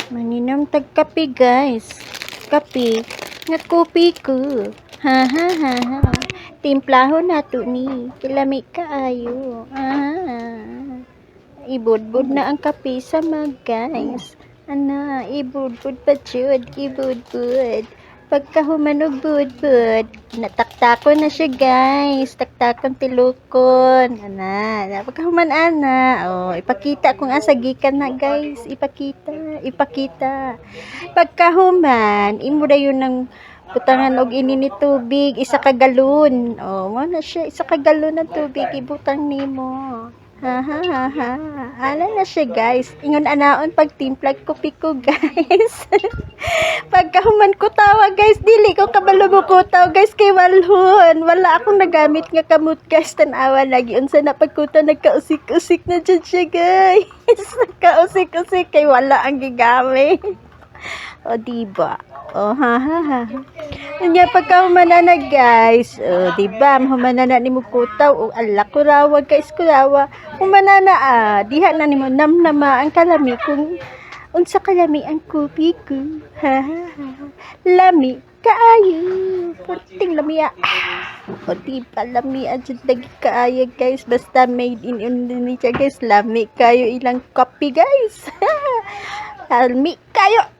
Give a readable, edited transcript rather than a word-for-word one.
Maninom tag kape guys. Kape nga kopi ko. Ha ha ha ha. Timplahon nato ni. Kilami kaayo. Ibudbud na ang kape sa mag guys. Ana, ibudbud pa jud, ibudbud. Pagkahumanog budbud, nataktakon na siya guys. Taktakon tilukon. Ana, pagkahuman ana. Oh, ipakita kung asa gikan na guys. Ipakita. Pagkahuman, imo dayon ng butangan og ini ni tubig, isa ka galon. Oh, mo na siya, isa ka galon ng tubig ibutang nimo. Ha ha ha ha. Ala na siya guys. Ingon anaon pag timplag kopi ko guys. Pagkahuman ko tawa guys, dili ko kabalo mo ko tawa guys kay walhon. Wala akong nagamit nga kamot guys, tanawa lagi unsa na pagkuta nagkausik-usik na dyan siya guys. Nagkausik-usik kay wala ang gigamit. O diba? O ha ha ha. Nya pagkahuman na guys. O diba? Mahuman na ni mo kutaw. O ala kurawa guys, kurawa. Humana na diha na nimo namnama ang kalami kung unsa kalami ang kopi ko. Ha ha ha. Lami kaayo. Perting lami O diba lami jud lagi kaayo guys. Basta made in Indonesia guys. Lami kayo ilang kopi guys. Lami kayo.